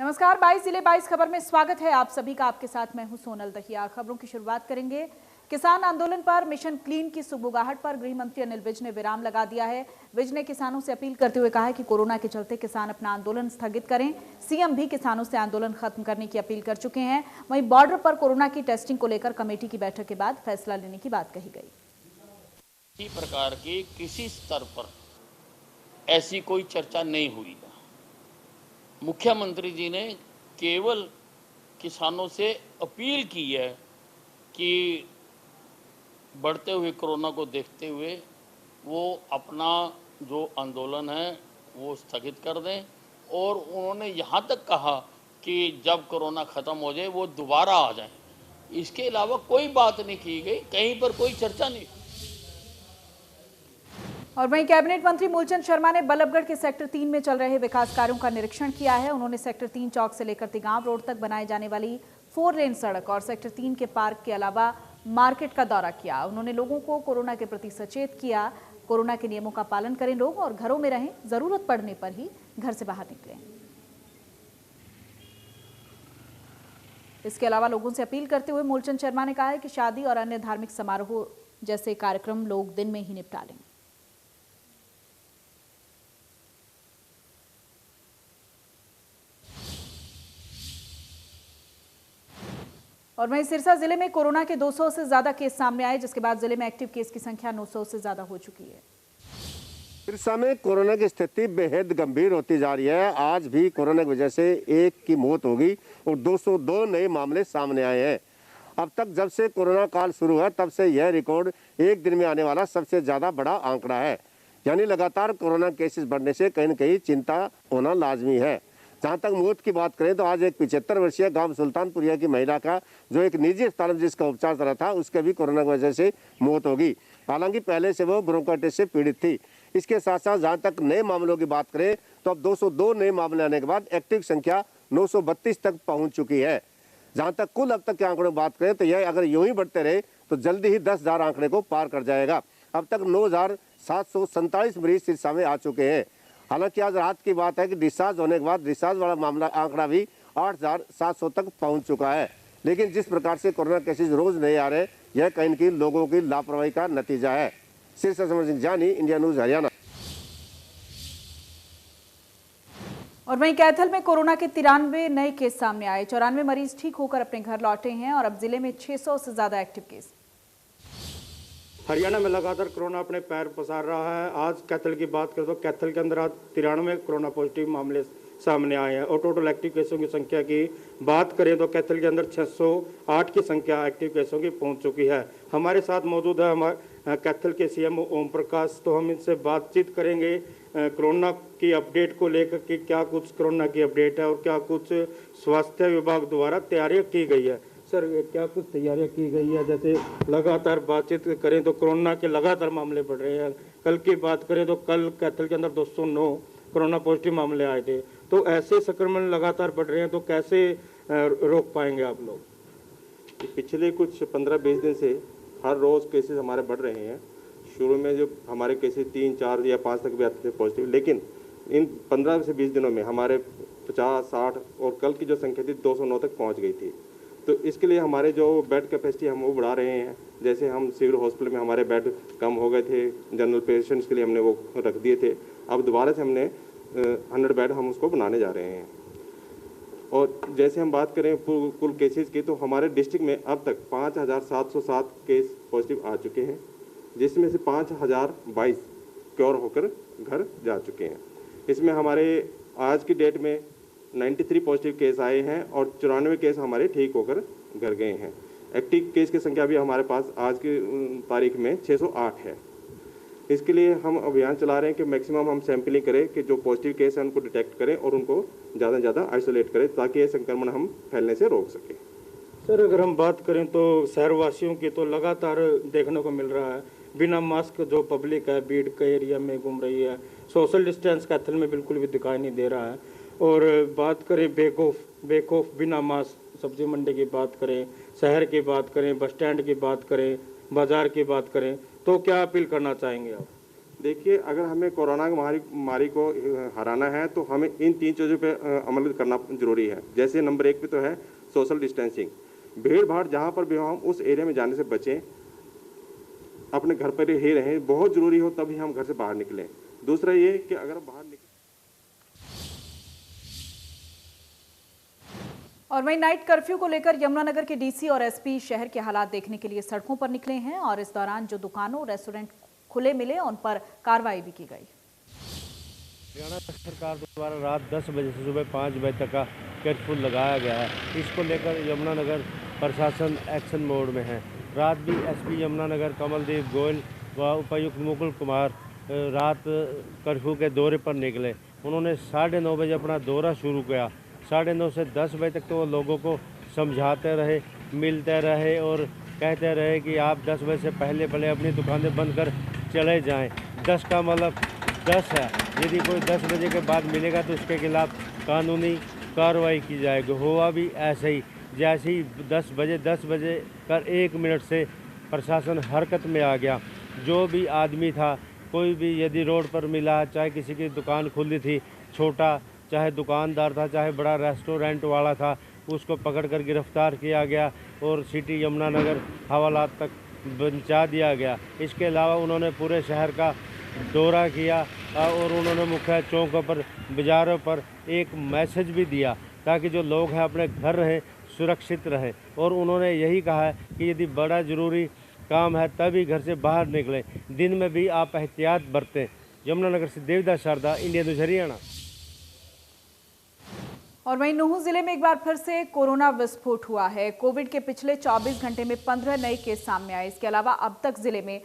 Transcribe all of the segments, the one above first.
नमस्कार, 22 जिले 22 खबर में स्वागत है आप सभी का। आपके साथ मैं हूं सोनल दहिया। खबरों की शुरुआत करेंगे किसान आंदोलन पर। मिशन क्लीन की सुगबुगाहट पर गृह मंत्री अनिल विज ने विराम लगा दिया है। विज ने किसानों से अपील करते हुए कहा है कि कोरोना के चलते किसान अपना आंदोलन स्थगित करें। सीएम भी किसानों से आंदोलन खत्म करने की अपील कर चुके हैं। वहीं बॉर्डर पर कोरोना की टेस्टिंग को लेकर कमेटी की बैठक के बाद फैसला लेने की बात कही गई। किसी प्रकार की किसी स्तर पर ऐसी कोई चर्चा नहीं हुई। मुख्यमंत्री जी ने केवल किसानों से अपील की है कि बढ़ते हुए कोरोना को देखते हुए वो अपना जो आंदोलन है वो स्थगित कर दें, और उन्होंने यहाँ तक कहा कि जब कोरोना ख़त्म हो जाए वो दोबारा आ जाए। इसके अलावा कोई बात नहीं की गई, कहीं पर कोई चर्चा नहीं। और वहीं कैबिनेट मंत्री मूलचंद शर्मा ने बल्लभगढ़ के सेक्टर 3 में चल रहे विकास कार्यों का निरीक्षण किया है। उन्होंने सेक्टर 3 चौक से लेकर तिगांव रोड तक बनाए जाने वाली 4 लेन सड़क और सेक्टर 3 के पार्क के अलावा मार्केट का दौरा किया। उन्होंने लोगों को कोरोना के प्रति सचेत किया। कोरोना के नियमों का पालन करें लोग और घरों में रहें, जरूरत पड़ने पर ही घर से बाहर निकलें। इसके अलावा लोगों से अपील करते हुए मूलचंद शर्मा ने कहा है कि शादी और अन्य धार्मिक समारोह जैसे कार्यक्रम लोग दिन में ही निपटा लें। और वहीं सिरसा जिले में कोरोना के 200 से ज्यादा केस सामने आए, जिसके बाद जिले में एक्टिव केस की संख्या 900 से ज्यादा हो चुकी है। सिरसा में कोरोना की स्थिति बेहद गंभीर होती जा रही है। आज भी कोरोना की वजह से एक की मौत हो गई और 202 नए मामले सामने आए हैं। अब तक जब से कोरोना काल शुरू हुआ तब से यह रिकॉर्ड एक दिन में आने वाला सबसे ज्यादा बड़ा आंकड़ा है। यानी लगातार कोरोना केसेस बढ़ने से कहीं न कहीं चिंता होना लाजमी है। जहाँ तक मौत की बात करें तो आज एक 75 वर्षीय गांव सुल्तानपुरिया की महिला का जो एक निजी अस्पताल में जिसका उपचार चल रहा था उसके भी कोरोना की वजह से मौत होगी। हालांकि पहले से वो ब्रोंकाइटिस से पीड़ित थी। इसके साथ साथ जहाँ तक नए मामलों की बात करें तो अब 202 नए मामले आने के बाद एक्टिव संख्या 932 तक पहुँच चुकी है। जहाँ तक कुल अब तक के आंकड़ों की बात करें तो यह अगर यूं ही बढ़ते रहे तो जल्दी ही 10,000 आंकड़े को पार कर जाएगा। अब तक 9,747 मरीज सिरसा में आ चुके हैं। हालांकि आज रात की बात है कि डिस्चार्ज होने के बाद डिस्चार्ज वाला मामला आंकड़ा भी 8,700 तक पहुंच चुका है। लेकिन जिस प्रकार से कोरोना केसेस रोज नहीं आ रहे, यह कहीं न कहीं लोगों की लापरवाही का नतीजा है। सिरसा से समर सिंह जानी, इंडिया न्यूज हरियाणा। और वहीं कैथल में कोरोना के 93 नए केस सामने आए। 94 मरीज ठीक होकर अपने घर लौटे हैं और अब जिले में 600 से ज्यादा एक्टिव केस। हरियाणा में लगातार कोरोना अपने पैर पसार रहा है। आज कैथल की बात करें तो कैथल के अंदर आज 93 कोरोना पॉजिटिव मामले सामने आए हैं और टोटल एक्टिव केसों की संख्या की बात करें तो कैथल के अंदर 608 की संख्या एक्टिव केसों की पहुंच चुकी है। हमारे साथ मौजूद है हमारे कैथल के सीएम ओम प्रकाश। तो हम इनसे बातचीत करेंगे कोरोना की अपडेट को लेकर कि क्या कुछ कोरोना की अपडेट है और क्या कुछ स्वास्थ्य विभाग द्वारा तैयारियाँ की गई है। सर, क्या कुछ तैयारियां की गई है? जैसे लगातार बातचीत करें तो कोरोना के लगातार मामले बढ़ रहे हैं। कल की बात करें तो कल कैथल के अंदर 209 कोरोना पॉजिटिव मामले आए थे। तो ऐसे संक्रमण लगातार बढ़ रहे हैं तो कैसे रोक पाएंगे आप लोग? पिछले कुछ 15-20 दिन से हर रोज़ केसेस हमारे बढ़ रहे हैं। शुरू में जो हमारे केसेस 3, 4 या 5 तक भी आते थे पॉजिटिव, लेकिन इन 15 से 20 दिनों में हमारे 50, 60 और कल की जो संख्या थी 209 तक पहुँच गई थी। तो इसके लिए हमारे जो बेड कैपेसिटी हम वो बढ़ा रहे हैं। जैसे हम सिविल हॉस्पिटल में हमारे बेड कम हो गए थे, जनरल पेशेंट्स के लिए हमने वो रख दिए थे। अब दोबारा से हमने 100 बेड हम उसको बनाने जा रहे हैं। और जैसे हम बात करें कुल केसेस की तो हमारे डिस्ट्रिक्ट में अब तक 5,707 केस पॉजिटिव आ चुके हैं, जिसमें से 5,022 क्योर होकर घर जा चुके हैं। इसमें हमारे आज की डेट में 93 पॉजिटिव केस आए हैं और 94 केस हमारे ठीक होकर घर गए हैं। एक्टिव केस की संख्या भी हमारे पास आज की तारीख में 608 है। इसके लिए हम अभियान चला रहे हैं कि मैक्सिमम हम सैंपलिंग करें कि जो पॉजिटिव केस हैं उनको डिटेक्ट करें और उनको ज़्यादा से ज़्यादा आइसोलेट करें ताकि ये संक्रमण हम फैलने से रोक सकें। सर, अगर हम बात करें तो शहरवासियों की तो लगातार देखने को मिल रहा है बिना मास्क जो पब्लिक है बीड़ के एरिया में घूम रही है। सोशल डिस्टेंस कैथल में बिल्कुल भी दिखाई नहीं दे रहा है। और बात करें बेखौफ बिना मास्क सब्जी मंडी की बात करें, शहर की बात करें, बस स्टैंड की बात करें, बाजार की बात करें, तो क्या अपील करना चाहेंगे आप? देखिए, अगर हमें कोरोना महामारी को हराना है तो हमें इन 3 चीज़ों पे अमल करना जरूरी है। जैसे नंबर 1 पे तो है सोशल डिस्टेंसिंग। भीड़ भाड़ जहाँ पर भी हो हम उस एरिया में जाने से बचें, अपने घर पर ही रहें, बहुत ज़रूरी हो तभी हम घर से बाहर निकलें। दूसरा ये कि अगर बाहर निकलें और वहीं नाइट कर्फ्यू को लेकर यमुनानगर के डीसी और एसपी शहर के हालात देखने के लिए सड़कों पर निकले हैं और इस दौरान जो दुकानों रेस्टोरेंट खुले मिले उन पर कार्रवाई भी की गई। हरियाणा सरकार द्वारा रात 10 बजे से सुबह 5 बजे तक का कर्फ्यू लगाया गया है। इसको लेकर यमुनानगर प्रशासन एक्शन मोड में है। रात भी एसपी यमुनानगर कमलदीप गोयल व उपायुक्त मुकुल कुमार रात कर्फ्यू के दौरे पर निकले। उन्होंने 9:30 बजे अपना दौरा शुरू किया। 9:30 से 10 बजे तक तो वो लोगों को समझाते रहे, मिलते रहे और कहते रहे कि आप 10 बजे से पहले भले अपनी दुकानें बंद कर चले जाएं। 10 का मतलब 10 है। यदि कोई 10 बजे के बाद मिलेगा तो उसके खिलाफ कानूनी कार्रवाई की जाएगी। हुआ भी ऐसे ही, जैसे ही 10 बजे कर 1 मिनट से प्रशासन हरकत में आ गया। जो भी आदमी था, कोई भी यदि रोड पर मिला, चाहे किसी की दुकान खुली थी, छोटा चाहे दुकानदार था, चाहे बड़ा रेस्टोरेंट वाला था, उसको पकड़कर गिरफ्तार किया गया और सिटी यमुनानगर हवालात तक पहुंचा दिया गया। इसके अलावा उन्होंने पूरे शहर का दौरा किया और उन्होंने मुख्य चौकों पर, बाज़ारों पर एक मैसेज भी दिया ताकि जो लोग हैं अपने घर रहें, सुरक्षित रहें। और उन्होंने यही कहा है कि यदि बड़ा ज़रूरी काम है तभी घर से बाहर निकलें, दिन में भी आप एहतियात बरतें। यमुनानगर से देवदास शारदा, इंडिया न्यूज़ हरियाणा। और वहीं नूंह जिले में एक बार फिर से कोरोना विस्फोट हुआ है। कोविड के पिछले 24 घंटे में 15 नए केस सामने आए। इसके अलावा अब तक जिले में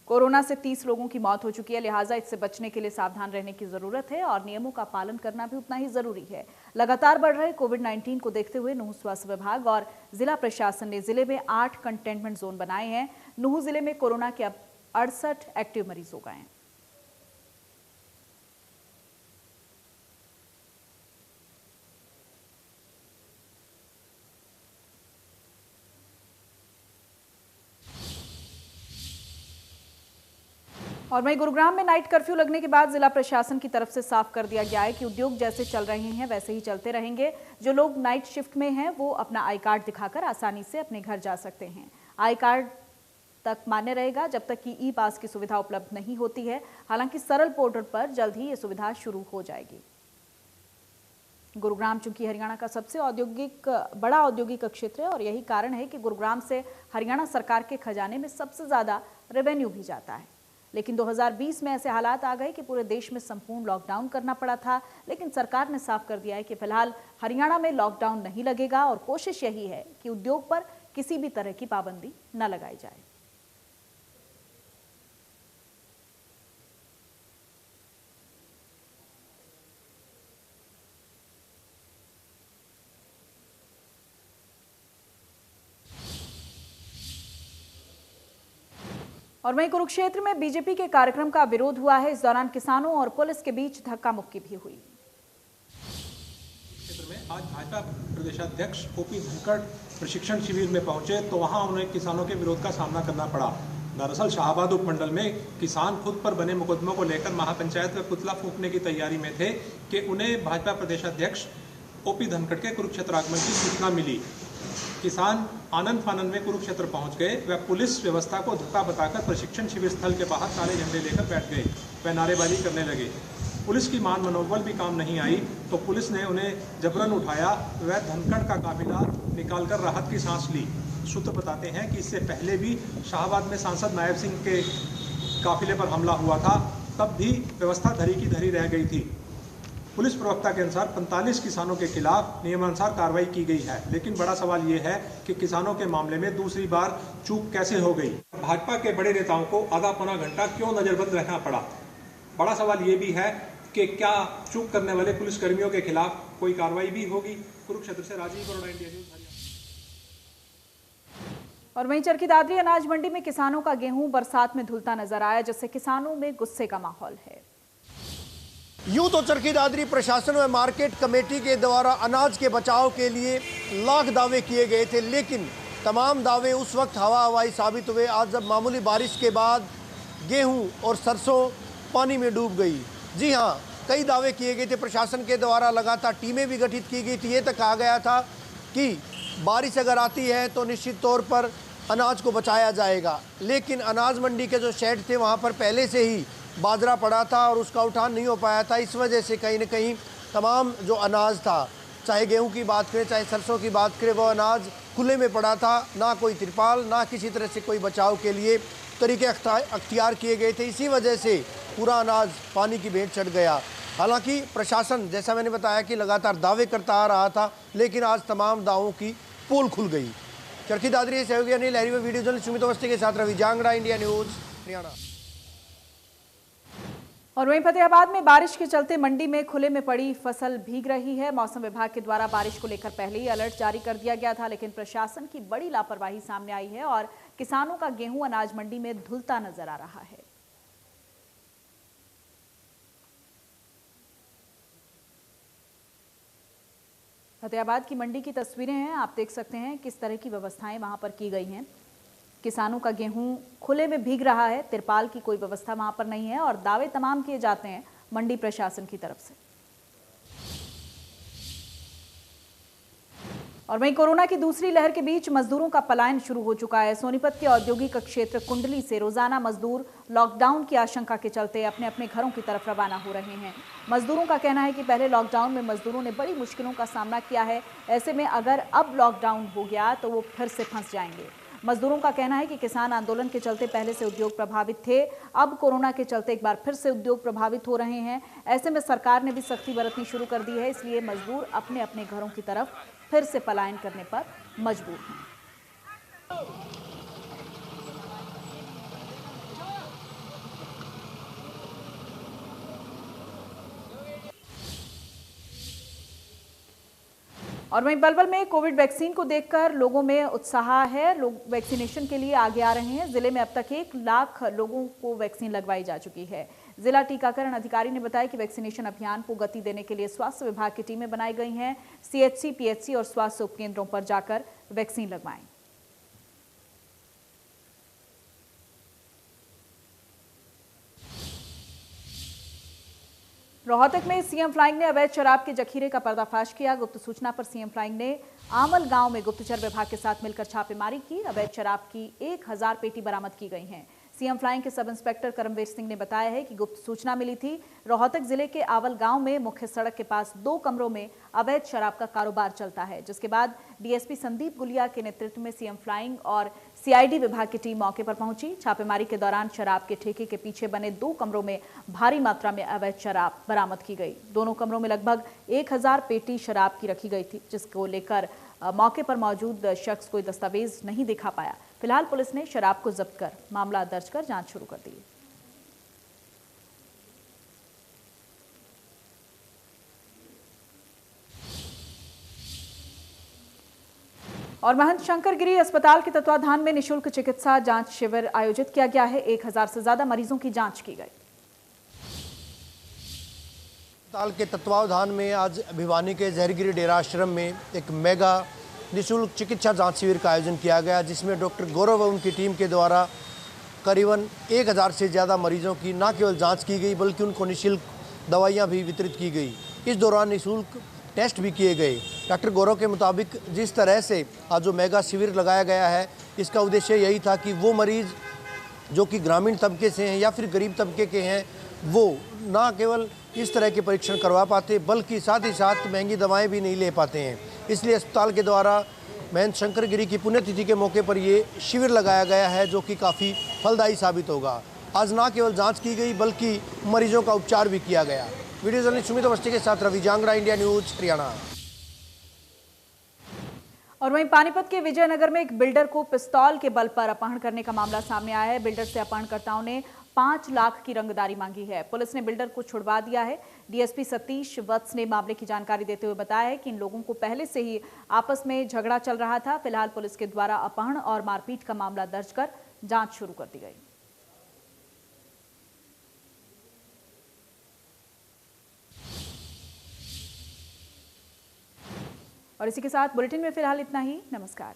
कोरोना से 30 लोगों की मौत हो चुकी है। लिहाजा इससे बचने के लिए सावधान रहने की जरूरत है और नियमों का पालन करना भी उतना ही जरूरी है। लगातार बढ़ रहे कोविड-19 को देखते हुए नूंह स्वास्थ्य विभाग और जिला प्रशासन ने जिले में 8 कंटेनमेंट जोन बनाए हैं। नूंह जिले में कोरोना के अब 68 एक्टिव मरीज हो गए हैं। और वहीं गुरुग्राम में नाइट कर्फ्यू लगने के बाद जिला प्रशासन की तरफ से साफ कर दिया गया है कि उद्योग जैसे चल रहे हैं वैसे ही चलते रहेंगे। जो लोग नाइट शिफ्ट में हैं वो अपना आई कार्ड दिखाकर आसानी से अपने घर जा सकते हैं। आई कार्ड तक मान्य रहेगा जब तक कि ई पास की सुविधा उपलब्ध नहीं होती है। हालांकि सरल पोर्टल पर जल्द ही ये सुविधा शुरू हो जाएगी। गुरुग्राम चूंकि हरियाणा का सबसे बड़ा औद्योगिक क्षेत्र है और यही कारण है कि गुरुग्राम से हरियाणा सरकार के खजाने में सबसे ज्यादा रेवेन्यू भी जाता है। लेकिन 2020 में ऐसे हालात आ गए कि पूरे देश में संपूर्ण लॉकडाउन करना पड़ा था। लेकिन सरकार ने साफ कर दिया है कि फिलहाल हरियाणा में लॉकडाउन नहीं लगेगा और कोशिश यही है कि उद्योग पर किसी भी तरह की पाबंदी न लगाई जाए। और वहीं कुरुक्षेत्र में बीजेपी के कार्यक्रम का विरोध हुआ है। इस दौरान किसानों और पुलिस के बीच धक्का मुक्की भी हुई। क्षेत्र में आज भाजपा प्रदेशाध्यक्ष ओपी धनखड़ प्रशिक्षण शिविर में पहुंचे तो वहां उन्हें किसानों के विरोध का सामना करना पड़ा। दरअसल शाहबाद उपमंडल में किसान खुद पर बने मुकदमों को लेकर महापंचायत में पुतला फूंकने की तैयारी में थे कि उन्हें भाजपा प्रदेशाध्यक्ष ओपी धनखड़ के कुरुक्षेत्र आगमन की सूचना मिली। किसान आनंद फानंद में कुरुक्षेत्र पहुंच गए। वह पुलिस व्यवस्था को धक्का बताकर प्रशिक्षण शिविर स्थल के बाहर काले झंडे लेकर बैठ गए। वह नारेबाजी करने लगे। पुलिस की मान मनोबल भी काम नहीं आई तो पुलिस ने उन्हें जबरन उठाया। वह धनखड़ का काफिला निकालकर राहत की सांस ली। सूत्र बताते हैं कि इससे पहले भी शाहबाद में सांसद नायब सिंह के काफिले पर हमला हुआ था, तब भी व्यवस्था धरी की धरी रह गई थी। पुलिस प्रवक्ता के अनुसार 45 किसानों के खिलाफ नियमानुसार कार्रवाई की गई है। लेकिन बड़ा सवाल ये है कि किसानों के मामले में दूसरी बार चूक कैसे हो गई। भाजपा के बड़े नेताओं को आधा पौना घंटा क्यों नजरबंद रहना पड़ा। बड़ा सवाल ये भी है कि क्या चूक करने वाले पुलिसकर्मियों के खिलाफ कोई कार्रवाई भी होगी। कुरुक्षेत्र से राजीव अरोड़ा, इंडिया न्यूज़ हरियाणा। और वहीं चरखी दादरी अनाज मंडी में किसानों का गेहूं बरसात में धुलता नजर आया, जिससे किसानों में गुस्से का माहौल है। यूं तो चरखी दादरी प्रशासन व मार्केट कमेटी के द्वारा अनाज के बचाव के लिए लाख दावे किए गए थे, लेकिन तमाम दावे उस वक्त हवा हवाई साबित हुए। आज जब मामूली बारिश के बाद गेहूं और सरसों पानी में डूब गई। जी हाँ, कई दावे किए गए थे, प्रशासन के द्वारा लगातार टीमें भी गठित की गई थी। ये तक कहा गया था कि बारिश अगर आती है तो निश्चित तौर पर अनाज को बचाया जाएगा, लेकिन अनाज मंडी के जो शेड थे वहाँ पर पहले से ही बाजरा पड़ा था और उसका उठान नहीं हो पाया था। इस वजह से कहीं ना कहीं तमाम जो अनाज था, चाहे गेहूं की बात करें चाहे सरसों की बात करें, वो अनाज खुले में पड़ा था। ना कोई तिरपाल, ना किसी तरह से कोई बचाव के लिए तरीके अख्तियार किए गए थे। इसी वजह से पूरा अनाज पानी की भेंट चढ़ गया। हालांकि प्रशासन, जैसा मैंने बताया कि लगातार दावे करता आ रहा था, लेकिन आज तमाम दावों की पोल खुल गई। चरखी दादरी, सहयोगी अनिल लहरी, वीडियो जर्नलिस्ट सुमित अवस्थी के साथ रवि जांगड़ा, इंडिया न्यूज, हरियाणा। और वहीं फतेहाबाद में बारिश के चलते मंडी में खुले में पड़ी फसल भीग रही है। मौसम विभाग के द्वारा बारिश को लेकर पहले ही अलर्ट जारी कर दिया गया था, लेकिन प्रशासन की बड़ी लापरवाही सामने आई है और किसानों का गेहूं अनाज मंडी में धुलता नजर आ रहा है। फतेहाबाद की मंडी की तस्वीरें हैं, आप देख सकते हैं किस तरह की व्यवस्थाएं वहां पर की गई हैं। किसानों का गेहूं खुले में भीग रहा है, तिरपाल की कोई व्यवस्था वहां पर नहीं है और दावे तमाम किए जाते हैं मंडी प्रशासन की तरफ से। और वहीं कोरोना की दूसरी लहर के बीच मजदूरों का पलायन शुरू हो चुका है। सोनीपत के औद्योगिक क्षेत्र कुंडली से रोजाना मजदूर लॉकडाउन की आशंका के चलते अपने अपने घरों की तरफ रवाना हो रहे हैं। मजदूरों का कहना है कि पहले लॉकडाउन में मजदूरों ने बड़ी मुश्किलों का सामना किया है, ऐसे में अगर अब लॉकडाउन हो गया तो वो फिर से फंस जाएंगे। मजदूरों का कहना है कि किसान आंदोलन के चलते पहले से उद्योग प्रभावित थे, अब कोरोना के चलते एक बार फिर से उद्योग प्रभावित हो रहे हैं। ऐसे में सरकार ने भी सख्ती बरतनी शुरू कर दी है, इसलिए मजदूर अपने अपने घरों की तरफ फिर से पलायन करने पर मजबूर हैं। और वहीं पलवल में कोविड वैक्सीन को देखकर लोगों में उत्साह है, लोग वैक्सीनेशन के लिए आगे आ रहे हैं। जिले में अब तक 1 लाख लोगों को वैक्सीन लगवाई जा चुकी है। जिला टीकाकरण अधिकारी ने बताया कि वैक्सीनेशन अभियान को गति देने के लिए स्वास्थ्य विभाग की टीमें बनाई गई हैं। सीएचसी, पीएचसी और स्वास्थ्य उपकेंद्रों पर जाकर वैक्सीन लगवाएं। रोहतक में सीएम फ्लाइंग ने अवैध शराब के जखीरे का पर्दाफाश किया। गुप्त सूचना पर सीएम फ्लाइंग ने आमल गांव में गुप्तचर विभाग के साथ मिलकर छापेमारी की। अवैध शराब की 1000 पेटी बरामद की गई हैं। सीएम फ्लाइंग के सब इंस्पेक्टर करमवीर सिंह ने बताया है कि गुप्त सूचना मिली थी, रोहतक जिले के आवल गांव में मुख्य सड़क के पास 2 कमरों में अवैध शराब का कारोबार चलता है, जिसके बाद डीएसपी संदीप गुलिया के नेतृत्व में सीएम फ्लाइंग और सीआईडी विभाग की टीम मौके पर पहुंची। छापेमारी के दौरान शराब के ठेके के पीछे बने 2 कमरों में भारी मात्रा में अवैध शराब बरामद की गई। दोनों कमरों में लगभग 1000 पेटी शराब की रखी गई थी, जिसको लेकर मौके पर मौजूद शख्स कोई दस्तावेज नहीं दिखा पाया। फिलहाल पुलिस ने शराब को जब्त कर मामला दर्ज कर जांच शुरू कर दी। और महंत शंकर गिरी अस्पताल के तत्वाधान में निशुल्क चिकित्सा जांच शिविर आयोजित किया गया है। 1000 से ज्यादा मरीजों की जांच की गई। अस्पताल के तत्वावधान में आज भिवानी के जहरगिरी डेरा आश्रम में एक मेगा निःशुल्क चिकित्सा जांच शिविर का आयोजन किया गया, जिसमें डॉक्टर गौरव व उनकी टीम के द्वारा करीबन 1000 से ज़्यादा मरीजों की न केवल जांच की गई बल्कि उनको निःशुल्क दवाइयां भी वितरित की गई। इस दौरान निःशुल्क टेस्ट भी किए गए। डॉक्टर गौरव के मुताबिक जिस तरह से आज जो मेगा शिविर लगाया गया है, इसका उद्देश्य यही था कि वो मरीज़ जो कि ग्रामीण तबके से हैं या फिर गरीब तबके के हैं, वो ना केवल इस तरह के परीक्षण करवा पाते बल्कि साथ ही साथ महंगी दवाएं भी नहीं ले पाते हैं। इसलिए अस्पताल के द्वारा महंत शंकर गिरी की पुण्यतिथि के मौके पर ये शिविर लगाया गया है, जो कि काफ़ी फलदायी साबित होगा। आज ना केवल जांच की गई बल्कि मरीजों का उपचार भी किया गया। वीडियो जर्नलिस्ट सुमित अवस्थी के साथ रवि जांगड़ा, इंडिया न्यूज, हरियाणा। और वहीं पानीपत के विजयनगर में एक बिल्डर को पिस्तौल के बल पर अपहरण करने का मामला सामने आया है। बिल्डर से अपहरणकर्ताओं ने 5 लाख की रंगदारी मांगी है। पुलिस ने बिल्डर को छुड़वा दिया है। डीएसपी सतीश वत्स ने मामले की जानकारी देते हुए बताया है कि इन लोगों को पहले से ही आपस में झगड़ा चल रहा था। फिलहाल पुलिस के द्वारा अपहरण और मारपीट का मामला दर्ज कर जांच शुरू कर दी गई। और इसी के साथ बुलेटिन में फिलहाल इतना ही। नमस्कार।